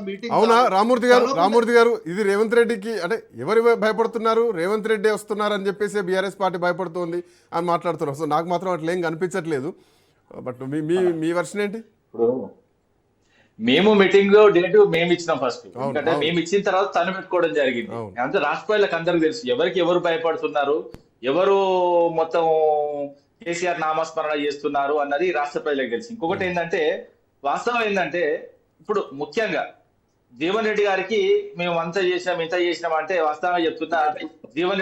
Meeting అవునా రామూర్తి గారు ఇది రేవంత్ రెడ్డికి అంటే ఎవరు భయపడుతున్నారు? రేవంత్ రెడ్డి వస్తున్నారు అని చెప్పేసి బీఆర్ఎస్ పార్టీ భయపడుతోంది అని మాట్లాడుతున్నారు. సో నాకు మాత్రం అట్లా ఏం కనిపించట్లేదు. But me me me version ఏంటి? ఇప్పుడు మేము మీటింగ్ డేట్ మేము ఇచ్చినాం ఫస్ట్. ఎందుకంటే అవును. మేము ఇచ్చిన తర్వాత తను పెట్టుకోవడం జరిగింది. అవును. అంతే రాష్ట్ర ప్రజలకు అందరికి తెలుసు ఎవరికి ఎవరు భయపడుతున్నారు, ఎవరు మొత్తం కేసీఆర్ నామస్మరణ చేస్తున్నారు అన్నది రాష్ట్ర ప్రజలకు తెలుసు. ఇంకొకటి ఏంటంటే వాస్తవం ఏంటంటే ఇప్పుడు ముఖ్యంగా జీవన్ రెడ్డి గారికి మేము అంత చేసినాం ఇంత చేసినాం అంటే వాస్తవంగా చెప్తున్నా, జీవన్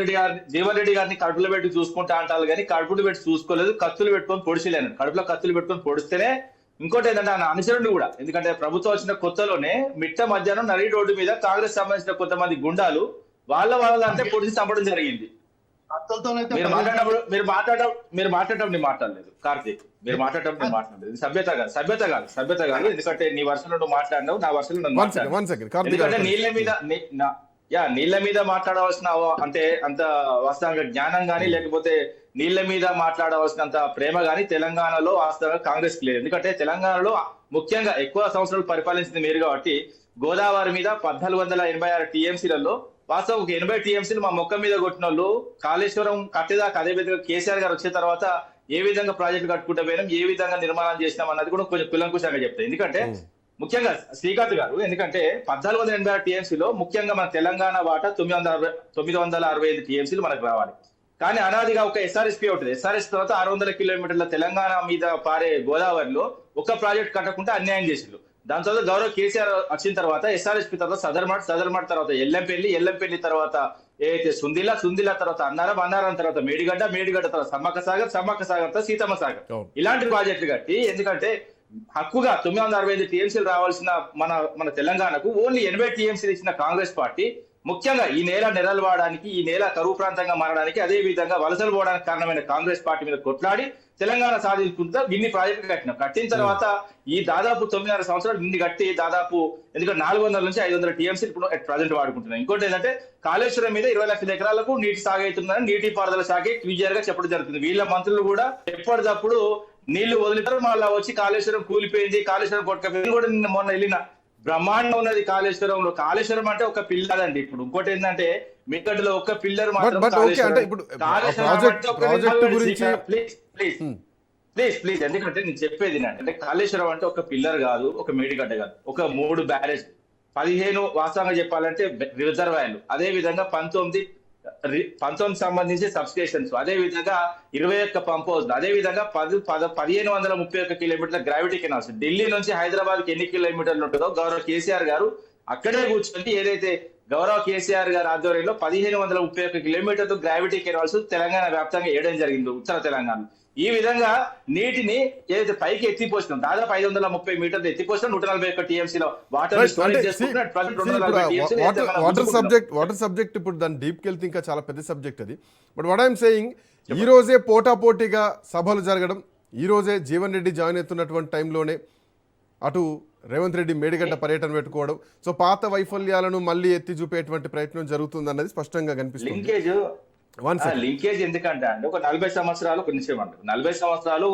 రెడ్డి గారిని కడుపులో పెట్టి చూసుకుంటా అంటారు కానీ కడుపులో పెట్టి చూసుకోలేదు, కత్తులు పెట్టుకొని పొడిచిలేను. కడుపులో కత్తులు పెట్టుకొని పొడిస్తేనే. ఇంకోటి ఏంటంటే ఆయన అనుసరుడు కూడా, ఎందుకంటే ప్రభుత్వం వచ్చిన కొత్తలోనే మిట్ట మధ్యాహ్నం నడి రోడ్డు మీద కాంగ్రెస్ సంబంధించిన కొంతమంది గుండాలు వాళ్ళంటే పొడిచి చంపడం జరిగింది. మీరు మాట్లాడటం నేను మాట్లాడలేదు కార్తీక్, మీరు మాట్లాడటం నేను మాట్లాడలేదు. సభ్యత కాదు. ఎందుకంటే నీ వర్షంలో నువ్వు మాట్లాడినావు, నా వర్షంలో నన్ను మాట్లాడినావు. ఎందుకంటే నీళ్ల మీద మాట్లాడవలసిన అంటే అంత వాస్తవంగా జ్ఞానం గానీ లేకపోతే నీళ్ల మీద మాట్లాడవలసినంత ప్రేమ గానీ తెలంగాణలో వాస్తవంగా కాంగ్రెస్ కి లేదు. ఎందుకంటే తెలంగాణలో ముఖ్యంగా ఎక్కువ సంవత్సరాలు పరిపాలించింది మీరు కాబట్టి గోదావరి మీద 1486 టీఎంసీలలో వాస్తవం ఒక 80 టీఎంసీలు మా మొక్క మీద కొట్టిన వాళ్ళు కాళేశ్వరం కట్టేదాకా అదే విధంగా కేసీఆర్ గారు వచ్చిన తర్వాత ఏ విధంగా ప్రాజెక్టు కట్టుకుంటూ పోయినాం, ఏ విధంగా నిర్మాణం చేసినాం అన్నది కూడా కొంచెం కులంకుశంగా చెప్తాయి. ఎందుకంటే ముఖ్యంగా శ్రీకాంత్ గారు, ఎందుకంటే 1486 టీఎంసీలో ముఖ్యంగా మన తెలంగాణ వాటా 965 టీఎంసీలు మనకు రావాలి. కానీ అనాదిగా ఒక ఎస్ఆర్ఎస్పీ ఉంటుంది. ఎస్ఆర్ఎస్ తర్వాత 600 కిలోమీటర్ల తెలంగాణ మీద పారే గోదావరిలో ఒక ప్రాజెక్ట్ కట్టకుండా అన్యాయం చేసిండ్రు. దాని తర్వాత గౌరవ కేసీఆర్ వచ్చిన తర్వాత ఎస్ఆర్ఎస్పీ తర్వాత సదర్మట్ తర్వాత ఎల్లంపల్లి తర్వాత ఏదైతే సుందిలా తర్వాత అన్నారం తర్వాత మేడిగడ్డ తర్వాత సమ్మక్క సాగర్ తర్వాత సీతమ్మ సాగర్, ఇలాంటి ప్రాజెక్టులు కట్టి ఎందుకంటే హక్కుగా 965 టీఎంసీలు రావాల్సిన మన తెలంగాణకు ఓన్లీ 80 టీఎంసీలు ఇచ్చిన కాంగ్రెస్ పార్టీ ముఖ్యంగా ఈ నేల నెరలవాడానికి, ఈ నేల కరువు ప్రాంతంగా మారడానికి, అదే విధంగా వలసలు పోవడానికి కారణమైన కాంగ్రెస్ పార్టీ మీద కొట్లాడి తెలంగాణ సాధించుకుంటా ఇన్ని ప్రాజెక్టులు కట్టిన తర్వాత ఈ దాదాపు 9.5 సంవత్సరాలు ఇన్ని కట్టి దాదాపు ఎందుకంటే 400 నుంచి 500 టీఎంసీలు ఇప్పుడు ప్రజెంట్ వాడుకుంటున్నాయి. ఇంకోటి ఏంటంటే కాళేశ్వరం మీద 20 లక్షల ఎకరాలకు నీటి సాగైతుందని నీటి పారుదల శాఖ క్లియర్ గా చెప్పడం జరుగుతుంది. వీళ్ళ మంత్రులు కూడా ఎప్పటికప్పుడు నీళ్లు వదిలితారు, మళ్ళీ వచ్చి కాళేశ్వరం కూలిపోయింది, కాళేశ్వరం కొట్టుకపోయింది కూడా మొన్న వెళ్ళిన బ్రహ్మాండం ఉన్నది కాళేశ్వరంలో. కాళేశ్వరం అంటే ఒక పిల్లర్ అండి. ఇప్పుడు ఇంకోటి ఏంటంటే మీకట్లో ఒక పిల్లర్ ప్లీజ్ ఎందుకంటే నేను చెప్పేది అంటే కాళేశ్వరం అంటే ఒక పిల్లర్ కాదు, ఒక మేడిగడ్డ కాదు, ఒక 3 బ్యారేజ్, 15 వాస్తవంగా చెప్పాలంటే రిజర్వాయర్లు, అదే విధంగా 19 సంబంధించి సబ్స్టేషన్స్, అదే విధంగా 21 పంప్ హౌస్, అదే విధంగా 1531 కిలోమీటర్ల గ్రావిటీ కెనాల్స్. ఢిల్లీ నుంచి హైదరాబాద్ ఎన్ని కిలోమీటర్లు ఉంటుందో గౌరవ కేసీఆర్ గారు అక్కడే కూర్చొని ఏదైతే గౌరవ కేసీఆర్ గారి ఆధ్వర్యంలో 1531 కిలోమీటర్లు గ్రావిటీ కెనాల్స్ తెలంగాణ వ్యాప్తంగా వేయడం జరిగింది ఉత్తర తెలంగాణ. ఈ విధంగా నీటిని ఏదైతే పైకి ఎత్తిపోసినాం దాదాపు 530 మీటర్లు ఎత్తిపోసినాం 141 టీఎంసీలో వాటర్ సబ్జెక్ట్. ఇప్పుడు దాని డీప్కి వెళ్తే ఇంకా చాలా పెద్ద సబ్జెక్ట్ అది. బట్ వాట్ ఐఎమ్ సేయింగ్, ఈ రోజే పోటాపోటీగా సభలు జరగడం, ఈ రోజే జీవన్ రెడ్డి జాయిన్ అవుతున్నటువంటి టైంలోనే అటు రేవంత్ రెడ్డి మేడిగడ్డ పర్యటన పెట్టుకోవడం, సో పాత వైఫల్యాలను మళ్ళీ ఎత్తి చూపేటువంటి ప్రయత్నం జరుగుతుంది అన్నది స్పష్టంగా కనిపిస్తుంది. లింకేజ్ ఎందుకంటే అండి ఒక 40 సంవత్సరాలు ఒక నిమిషం అంటారు, 40 సంవత్సరాలు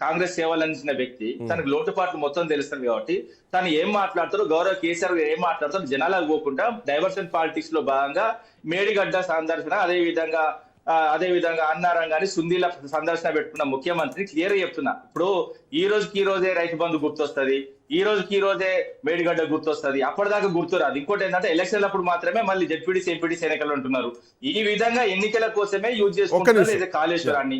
కాంగ్రెస్ సేవలు అందించిన వ్యక్తి, తనకు లోటుపాట్లు మొత్తం తెలుస్తుంది కాబట్టి తను ఏం మాట్లాడతారో గౌరవ కేసీఆర్ ఏం మాట్లాడతారో జనాలకు పోకుండా డైవర్షన్ పాలిటిక్స్ లో భాగంగా మేడిగడ్డ సందర్శన, అదే విధంగా అన్నారం గాని సుందీల సందర్శన పెట్టుకున్న ముఖ్యమంత్రి క్లియర్ గా చెప్తున్నా. ఇప్పుడు ఈ రోజే రైతు బంధు గుర్తొస్తుంది, ఈ రోజే మేడిగడ్డ గుర్తొస్తుంది, అప్పటిదాకా గుర్తురాదు. ఇంకోటి ఏంటంటే ఎలక్షన్ల అప్పుడు మాత్రమే మళ్ళీ జెడ్పీటీసీ ఎంపీటీసీ ఎన్నికలు అంటున్నారు. ఈ విధంగా ఎన్నికల కోసమే యూజ్ చేసుకుంటున్నారు కాళేశ్వరాన్ని.